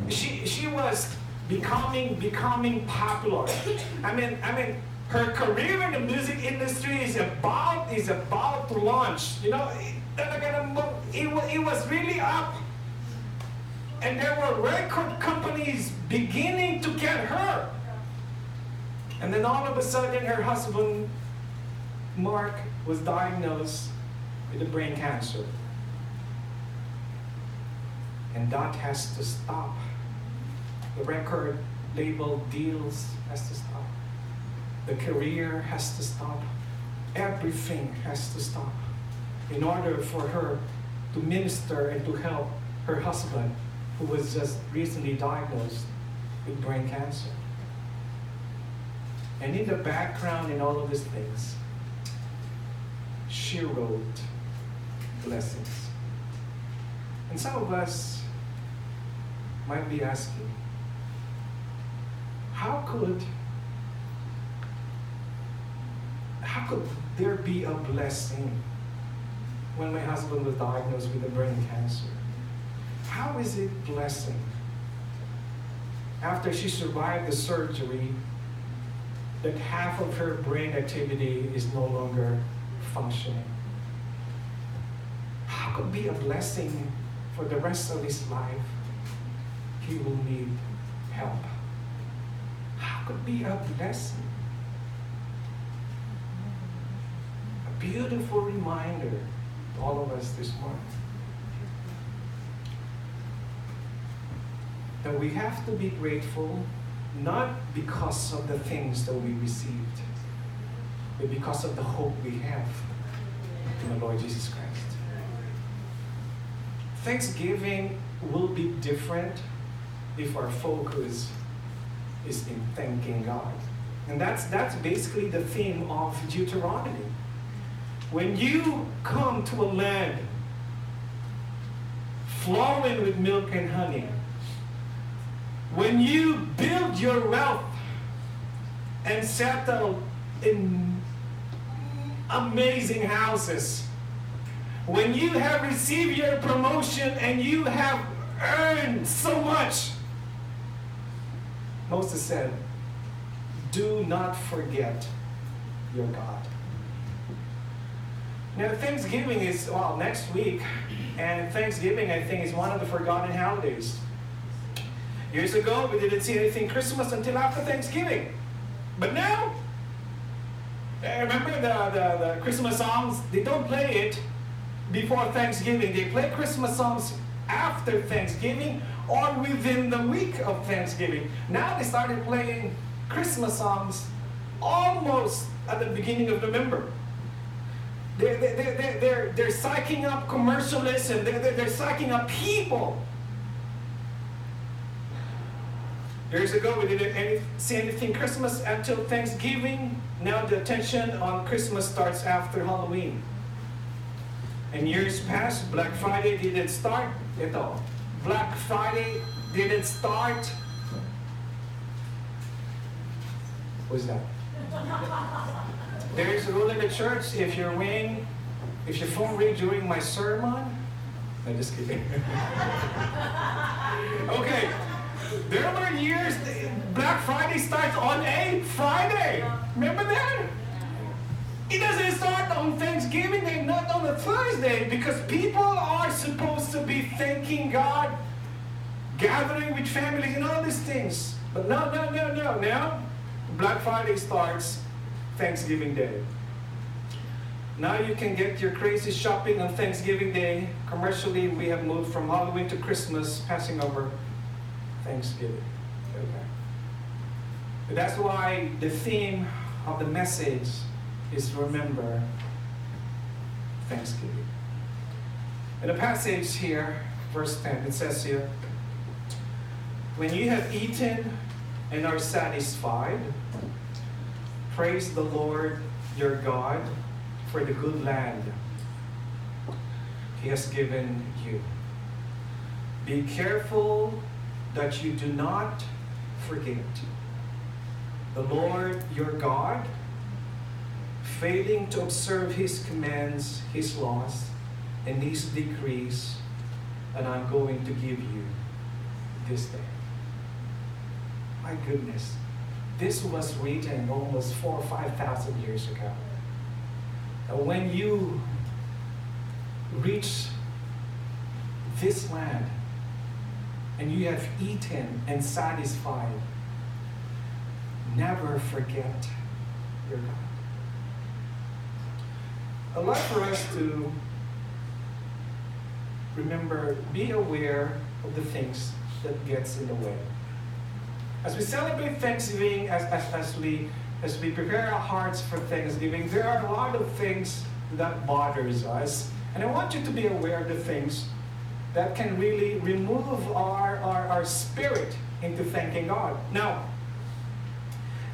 she was becoming popular. Her career in the music industry is about to launch. You know, it was really up. And there were record companies beginning to get her. And then all of a sudden, her husband, Mark, was diagnosed with a brain cancer. And that has to stop. The record label deals has to stop. The career has to stop. Everything has to stop in order for her to minister and to help her husband, who was just recently diagnosed with brain cancer. And in the background in all of these things, she wrote blessings. And some of us might be asking, how could there be a blessing when my husband was diagnosed with a brain cancer? How is it blessing? After she survived the surgery, that half of her brain activity is no longer functioning. How could be a blessing for the rest of his life? He will need help. How could be a blessing? A beautiful reminder to all of us this morning that we have to be grateful, not because of the things that we received, but because of the hope we have in the Lord Jesus Christ. Thanksgiving will be different if our focus is in thanking God. And that's basically the theme of Deuteronomy. When you come to a land flowing with milk and honey, when you build your wealth and settle in amazing houses, when you have received your promotion and you have earned so much, Moses said, do not forget your God. Now, Thanksgiving is, next week, and Thanksgiving, I think, is one of the forgotten holidays. Years ago, we didn't see anything Christmas until after Thanksgiving. But now, remember the Christmas songs? They don't play it before Thanksgiving. They play Christmas songs after Thanksgiving or within the week of Thanksgiving. Now they started playing Christmas songs almost at the beginning of November. They're psyching up commercialism. They're psyching up people. Years ago, we didn't see anything Christmas until Thanksgiving. Now the attention on Christmas starts after Halloween. And years past, Black Friday didn't start. Black Friday didn't start. What's that? There is a rule in the church, if your phone rings during my sermon, I'm just kidding. Okay. There were years, Black Friday starts on a Friday. Remember that? It doesn't start on Thanksgiving Day, not on a Thursday, because people are supposed to be thanking God, gathering with families and all these things. But no. Now, Black Friday starts Thanksgiving Day. Now you can get your crazy shopping on Thanksgiving Day. Commercially, we have moved from Halloween to Christmas, passing over Thanksgiving. Okay. But that's why the theme of the message is remember Thanksgiving. In the passage here, verse 10, it says here, when you have eaten and are satisfied, praise the Lord your God for the good land He has given you. Be careful that you do not forget the Lord your God, failing to observe His commands, His laws, and His decrees, and I'm going to give you this day. My goodness. This was written almost 4,000 or 5,000 years ago. When you reach this land and you have eaten and satisfied, never forget your God. I'd like for us to remember, be aware of the things that gets in the way. As we celebrate Thanksgiving, as we prepare our hearts for Thanksgiving, there are a lot of things that bothers us. And I want you to be aware of the things that can really remove our spirit into thanking God. Now,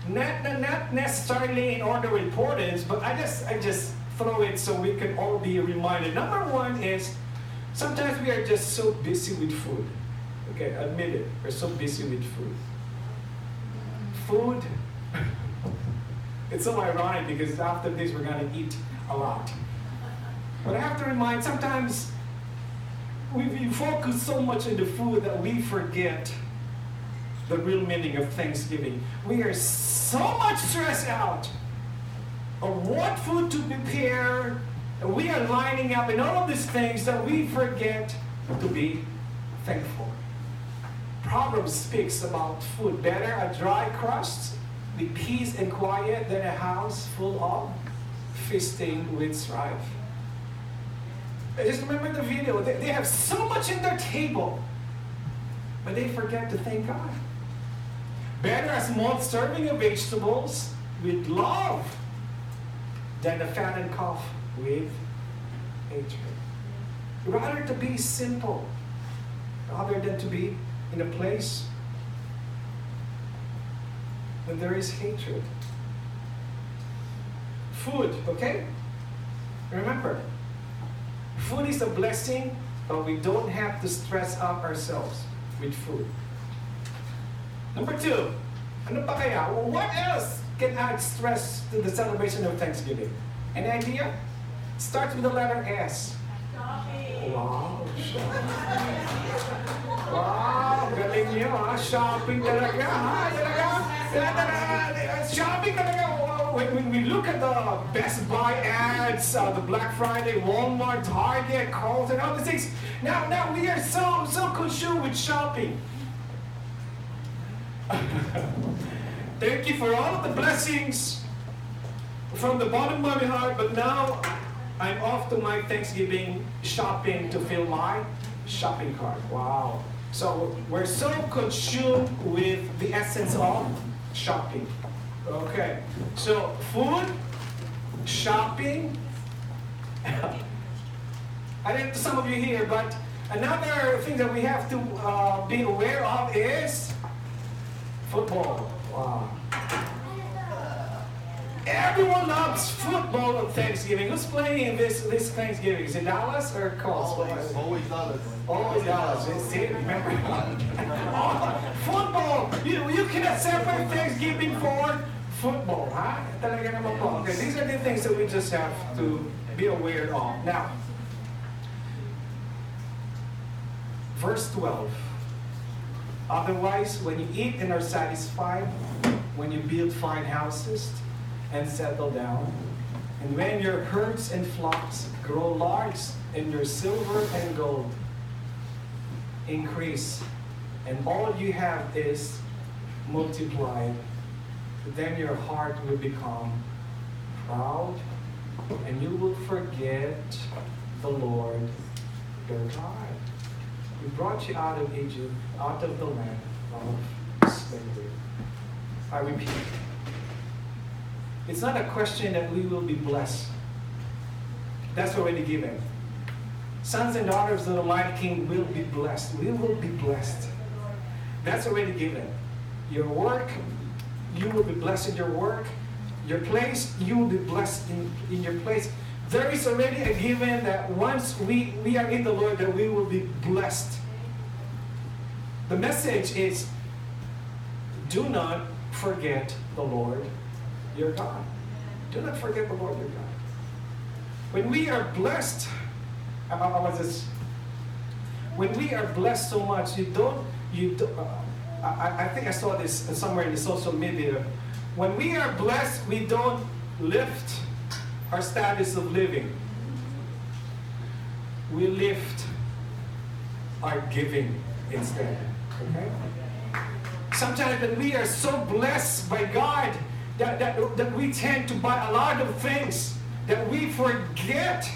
not necessarily in order of importance, but I just throw it so we can all be reminded. Number one is, sometimes we are just so busy with food. Okay, admit it. We're so busy with food. Food, it's so ironic because after this we're going to eat a lot. But I have to remind, sometimes we focus so much on the food that we forget the real meaning of Thanksgiving. We are so much stressed out of what food to prepare. We are lining up in all of these things that we forget to be thankful. Proverbs speaks about food. Better a dry crust with peace and quiet than a house full of feasting with strife. Just remember the video. They have so much in their table, but they forget to thank God. Better a small serving of vegetables with love than a fattened calf with hatred. Rather to be simple, rather than to be in a place when there is hatred. Food, okay? Remember, food is a blessing, but we don't have to stress out ourselves with food. Number two, ano pa kaya? What else can add stress to the celebration of Thanksgiving? Any idea? Starts with the letter S. Shopping. Wow, shopping. Wow, galing niyo ha. Shopping talaga ha. Talaga. Shopping talaga. When we look at the Best Buy ads, the Black Friday, Walmart, Target, Kohl's, and all these things. Now we are so consumed with shopping. Thank you for all of the blessings from the bottom of my heart, but now I'm off to my Thanksgiving shopping to fill my shopping cart. Wow. So we're so consumed with the essence of shopping. Okay. So food, shopping. I think some of you here, but another thing that we have to be aware of is football. Wow. Everyone loves football on Thanksgiving. Who's playing this Thanksgiving? Is it Dallas or Colts? Always Dallas. Always Dallas. See, remember? Football. You cannot separate Thanksgiving for football, huh? Talaga naman po. Okay, these are the things that we just have to be aware of. Now, verse 12. Otherwise, when you eat and are satisfied, when you build fine houses and settle down, and when your herds and flocks grow large, and your silver and gold increase, and all you have is multiplied, then your heart will become proud, and you will forget the Lord your God. We brought you out of Egypt, out of the land of slavery. I repeat, it's not a question that we will be blessed. That's already given. Sons and daughters of the Almighty King will be blessed. We will be blessed. That's already given. Your work, you will be blessed in your work. Your place, you will be blessed in your place. There is already a given that once we are in the Lord, that we will be blessed. The message is, do not forget the Lord your God. Do not forget the Lord your God. When we are blessed, when we are blessed so much, I think I saw this somewhere in the social media. When we are blessed, we don't lift our status of living. We lift our giving instead. Okay? Sometimes when we are so blessed by God that we tend to buy a lot of things, that we forget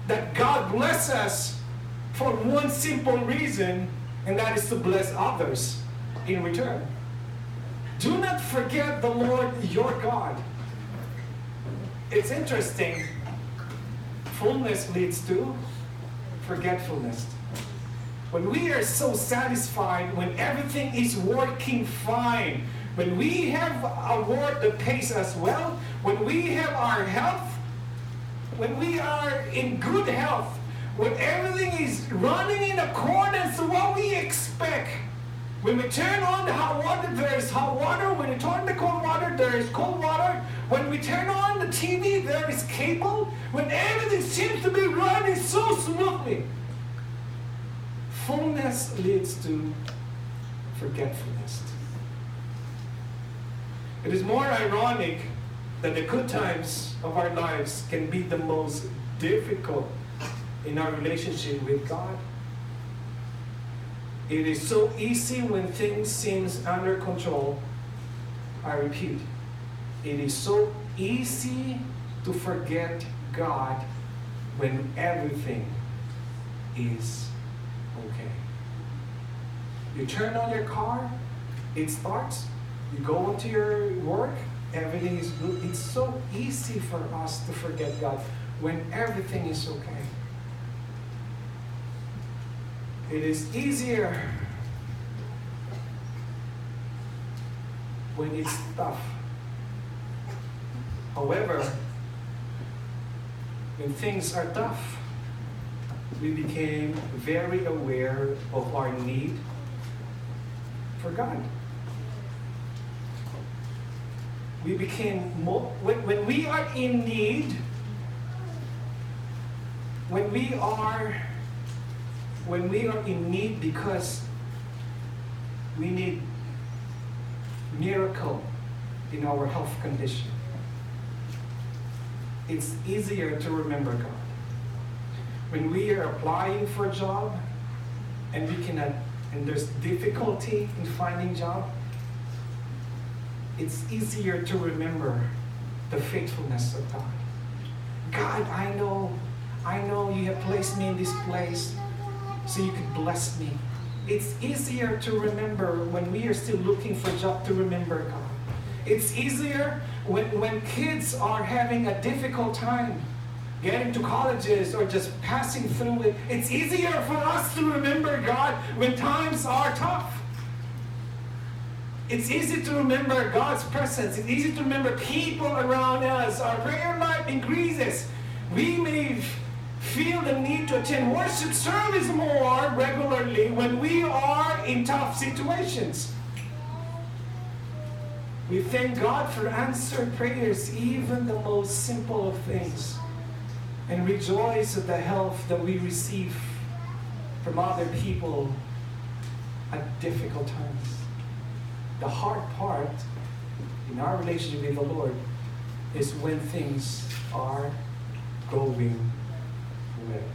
that God bless us for one simple reason, and that is to bless others in return. Do not forget the Lord your God. It's interesting. Fullness leads to forgetfulness. When we are so satisfied, when everything is working fine, when we have a work that pays us well, when we have our health, when we are in good health, when everything is running in accordance to what we expect, when we turn on the hot water, there is hot water. When we turn on the cold water, there is cold water. When we turn on the TV, there is cable. When everything seems to be running so smoothly, fullness leads to forgetfulness. It is more ironic that the good times of our lives can be the most difficult in our relationship with God. It is so easy when things seem under control. I repeat, it is so easy to forget God when everything is okay. You turn on your car, it starts. You go into your work, everything is good. It's so easy for us to forget God when everything is okay. It is easier when it's tough. However, when things are tough, we became very aware of our need for God. We became more, when we are in need, when we are in need because we need miracle in our health condition, it's easier to remember God. When we are applying for a job and there's difficulty in finding job, it's easier to remember the faithfulness of God. God, I know you have placed me in this place so you could bless me. It's easier to remember when we are still looking for a job to remember God. It's easier when kids are having a difficult time getting to colleges or just passing through it. It's easier for us to remember God when times are tough. It's easy to remember God's presence. It's easy to remember people around us. Our prayer life increases. We may feel the need to attend worship service more regularly when we are in tough situations. We thank God for answered prayers, even the most simple of things, and rejoice at the help that we receive from other people at difficult times. The hard part in our relationship with the Lord is when things are going well.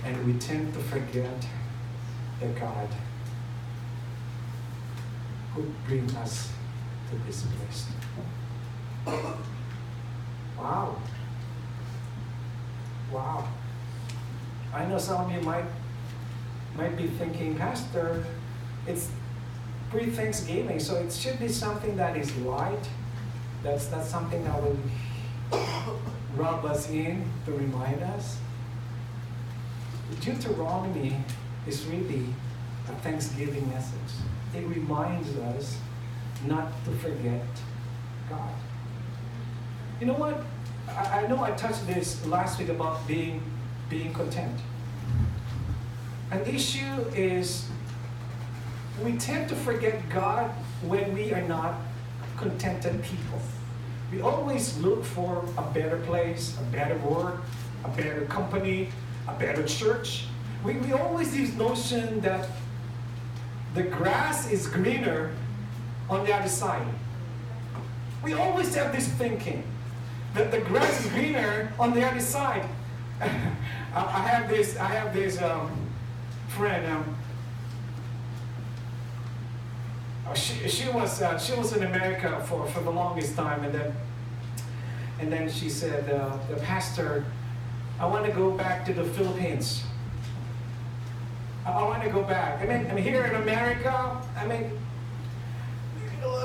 And we tend to forget the God who brings us to this place. Wow. I know some of you might be thinking, Pastor, it's pre-Thanksgiving, so it should be something that is light. That's something that will rub us in to remind us. Deuteronomy is really a Thanksgiving message. It reminds us not to forget God. You know what? I know I touched this last week about being content. An issue is we tend to forget God when we are not contented people. We always look for a better place, a better work, a better company, a better church. We always use notion that the grass is greener on the other side. We always have this thinking that the grass is greener on the other side. I have this friend. She was in America for the longest time, and then she said, "The pastor, I want to go back to the Philippines. I want to go back. I mean, here in America,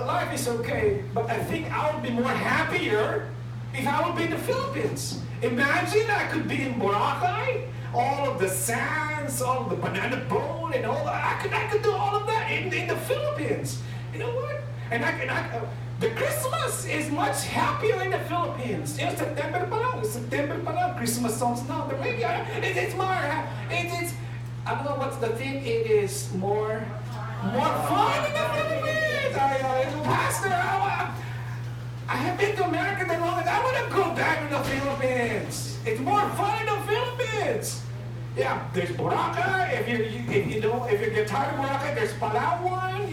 life is okay, but I think I would be more happier if I would be in the Philippines. Imagine I could be in Boracay, all of the sands, all of the banana boat, and all that. I could do all of that in the Philippines. You know what? And the Christmas is much happier in the Philippines. You know, September pa lang, Christmas songs now. The radio, it's more. I don't know what's the thing. It is more fun in the Philippines. Pastor, I have been to America that long, and I want to go back to the Philippines. It's more fun in the Philippines. Yeah, there's Boracay. If you get tired of Boracay, there's Palawan,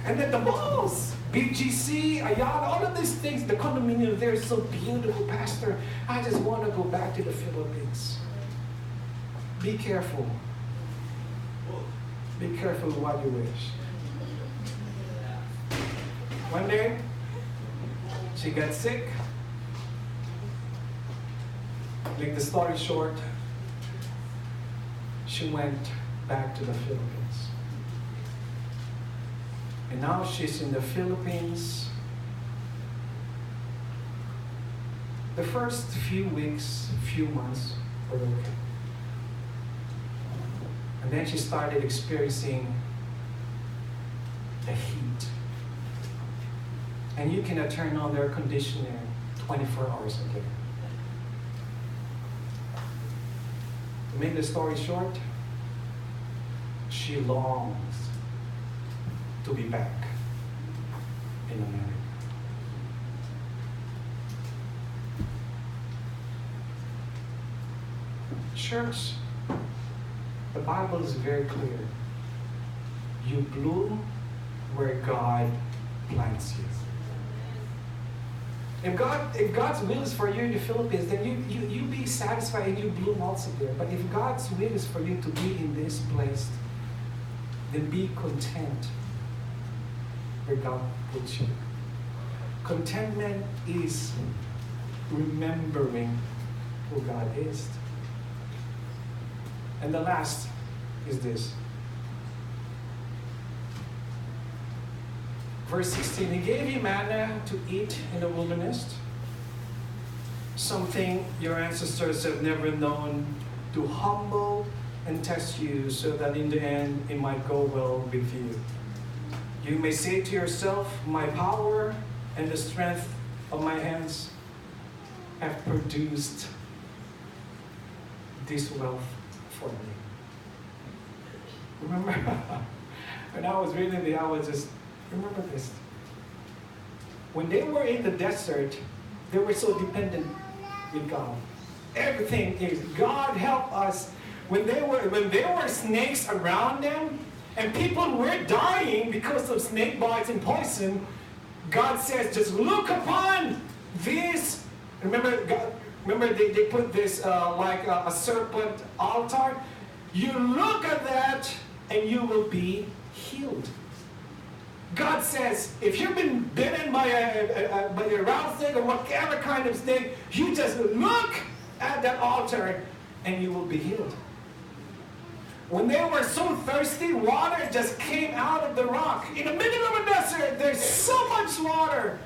and then the malls, BGC, Ayala, all of these things. The condominium there is so beautiful, Pastor. I just want to go back to the Philippines. Be careful. Be careful what you wish. One day, she got sick. Make the story short, she went back to the Philippines. And now she's in the Philippines. The first few weeks, few months were okay. And then she started experiencing the heat. And you cannot turn on the air conditioner 24 hours a day. To make the story short, she longs to be back in America. Church, the Bible is very clear. You bloom where God plants you. If God's will is for you in the Philippines, then you be satisfied and you bloom also there. But if God's will is for you to be in this place, then be content where God puts you. Contentment is remembering who God is. And the last is this. Verse 16, He gave you manna to eat in the wilderness, something your ancestors have never known, to humble and test you, so that in the end it might go well with you. You may say to yourself, my power and the strength of my hands have produced this wealth for me. Remember, when I was reading I was just, remember this. When they were in the desert, they were so dependent with God. Everything is, God help us. When there were snakes around them, and people were dying because of snake bites and poison, God says, just look upon this. Remember, they put this like a serpent altar. You look at that, and you will be healed. God says, if you've been bitten by a rattlesnake or whatever kind of snake, you just look at that altar and you will be healed. When they were so thirsty, water just came out of the rock. In the middle of a desert, there's so much water.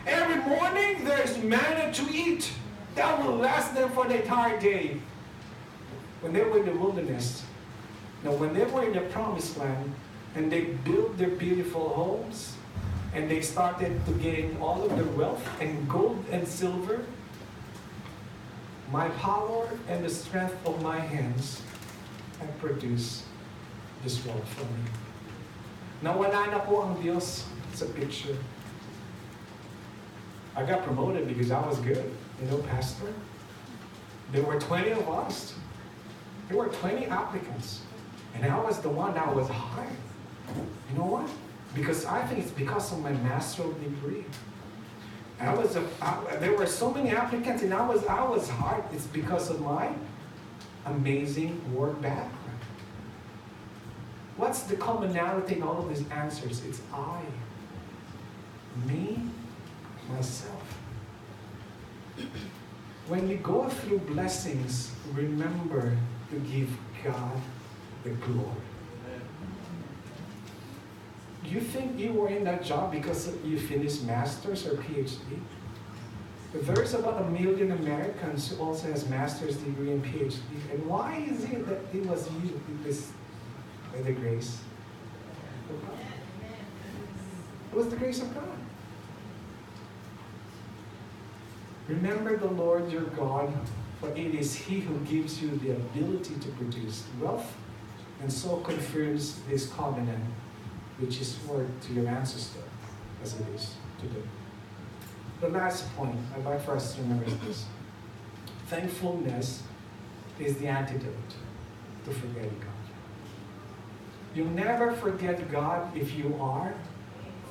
Every morning, there's manna to eat. That will last them for the entire day. When they were in the wilderness, now when they were in the promised land, and they built their beautiful homes, and they started to gain all of their wealth and gold and silver, my power and the strength of my hands have produced this wealth for me. Nawala na po ang Diyos sa picture. I got promoted because I was good, pastor. There were 20 of us. There were 20 applicants, and I was the one that was hired. You know what? Because I think it's because of my master's degree. There were so many applicants, and I was hired. It's because of my amazing work background. What's the commonality in all of these answers? It's I, me, myself. When you go through blessings, remember to give God the glory. You think you were in that job because you finished master's or PhD? There's about 1 million Americans who also has master's degree and PhD. And why is it that it was you by the grace of God? It was the grace of God. Remember the Lord your God, for it is He who gives you the ability to produce wealth, and so confirms this covenant, which is word to your ancestor, as it is today. The last point I'd like for us to remember is this. Thankfulness is the antidote to forgetting God. You'll never forget God if you are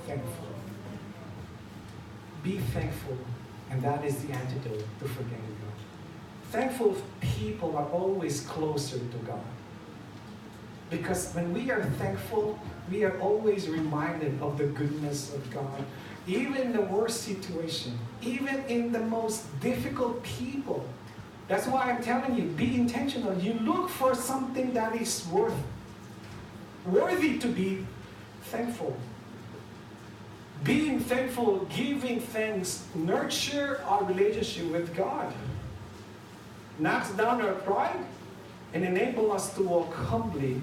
thankful. Be thankful, and that is the antidote to forgetting God. Thankful people are always closer to God. Because when we are thankful, we are always reminded of the goodness of God. Even in the worst situation, even in the most difficult people. That's why I'm telling you, be intentional. You look for something that is worthy to be thankful. Being thankful, giving thanks, nurture our relationship with God. Knocks down our pride and enable us to walk humbly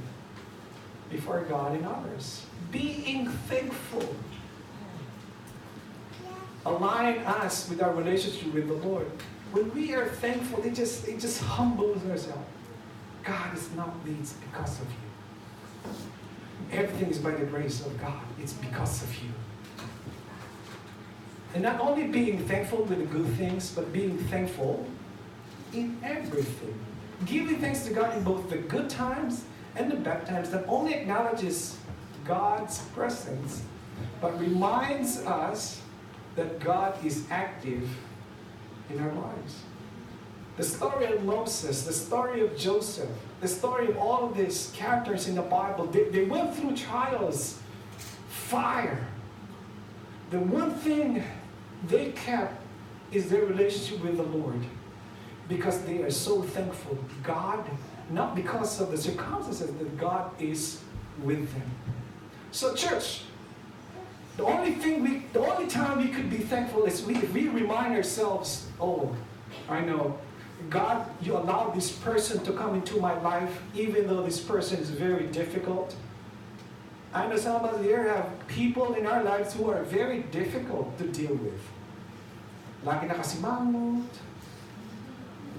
before God and others. Being thankful align us with our relationship with the Lord. When we are thankful, it just humbles ourselves. God is not me, it's because of you. Everything is by the grace of God. It's because of you. And not only being thankful with the good things, but being thankful in everything. Giving thanks to God in both the good times and the bad times that only acknowledges God's presence, but reminds us that God is active in our lives. The story of Moses, the story of Joseph, the story of all of these characters in the Bible, they went through trials, fire. The one thing they kept is their relationship with the Lord, because they are so thankful. God, not because of the circumstances, that God is with them. So church, the only time we could be thankful is if we remind ourselves, oh, I know, God, you allowed this person to come into my life, even though this person is very difficult. I know some of us here have people in our lives who are very difficult to deal with. Lagi nakasimangot,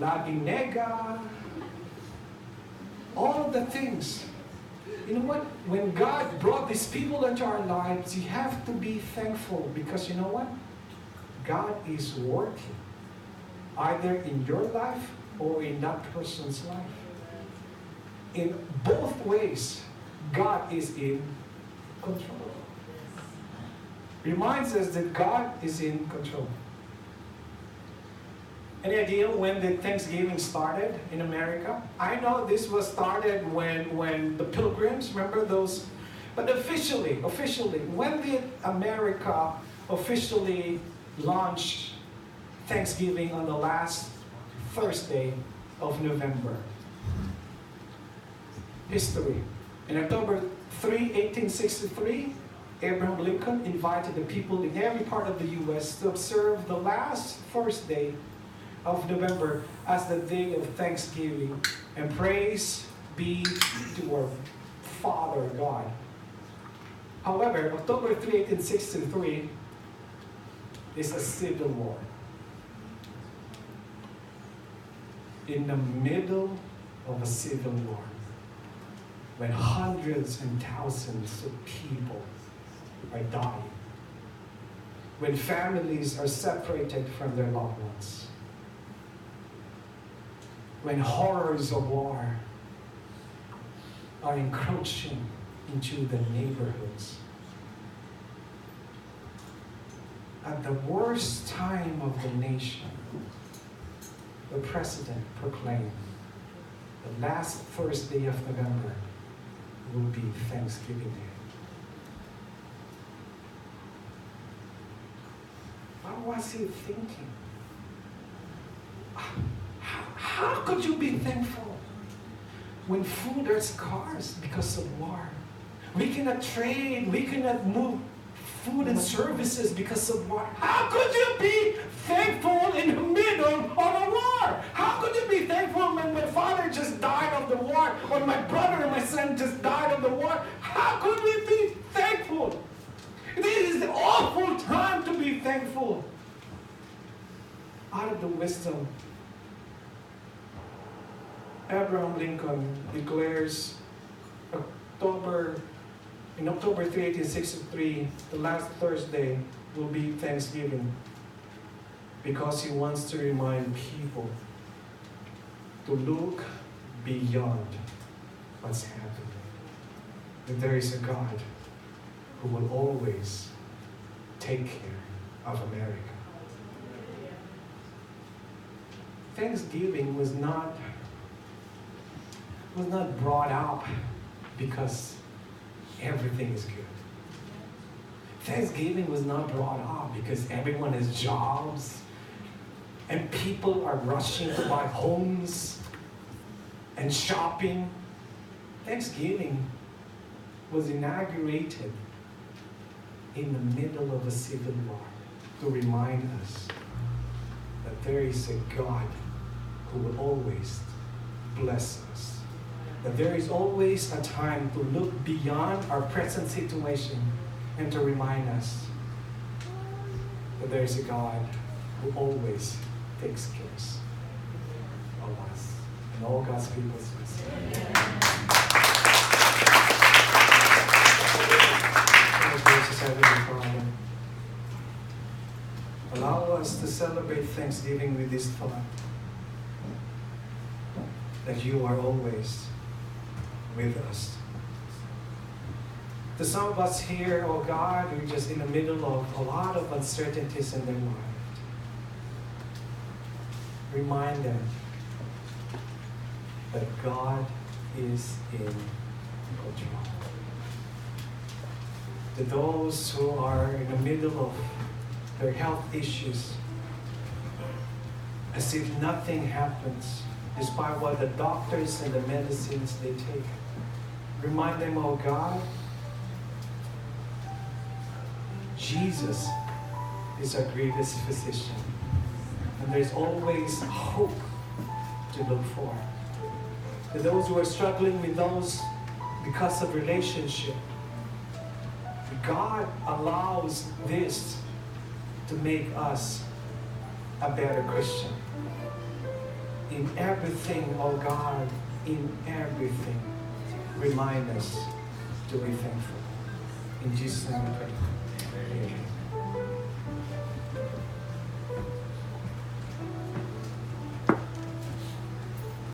laging nega, all of the things. You know what? When God brought these people into our lives, you have to be thankful, because you know what? God is working either in your life or in that person's life. In both ways, God is in control. Reminds us that God is in control. Any idea when the Thanksgiving started in America? I know this was started when the Pilgrims, remember those? But officially, when did America officially launch Thanksgiving on the last Thursday of November? History. In October 3, 1863, Abraham Lincoln invited the people in every part of the U.S. to observe the last Thursday of November as the day of Thanksgiving, and praise be to our Father God. However, October 3, 1863 is a civil war. In the middle of a civil war, when hundreds and thousands of people are dying, when families are separated from their loved ones, when horrors of war are encroaching into the neighborhoods. At the worst time of the nation, the president proclaimed the last Thursday of November will be Thanksgiving Day. What was he thinking? How could you be thankful when food is scarce because of war? We cannot trade, we cannot move food and services because of war. How could you be thankful in the middle of a war? How could you be thankful when my father just died of the war, or my brother and my son just died of the war? How could we be thankful? This is the awful time to be thankful. Out of the wisdom, Abraham Lincoln declares in October 3, 1863, the last Thursday will be Thanksgiving, because he wants to remind people to look beyond what's happening. That there is a God who will always take care of America. Thanksgiving was not brought up because everything is good. Thanksgiving was not brought up because everyone has jobs and people are rushing to buy homes and shopping. Thanksgiving was inaugurated in the middle of a civil war to remind us that there is a God who will always bless us. That there is always a time to look beyond our present situation and to remind us that there is a God who always takes care of us. And all God's people say, allow us to celebrate Thanksgiving with this thought, that you are always with us. To some of us here, oh God, we're just in the middle of a lot of uncertainties in their life. Remind them that God is in control. To those who are in the middle of their health issues, as if nothing happens, despite what the doctors and the medicines they take. Remind them, oh God, Jesus is our greatest physician. And there's always hope to look for. To those who are struggling with those because of relationship, God allows this to make us a better Christian. In everything, oh God, in everything, remind us to be thankful. In Jesus' name we pray. Amen.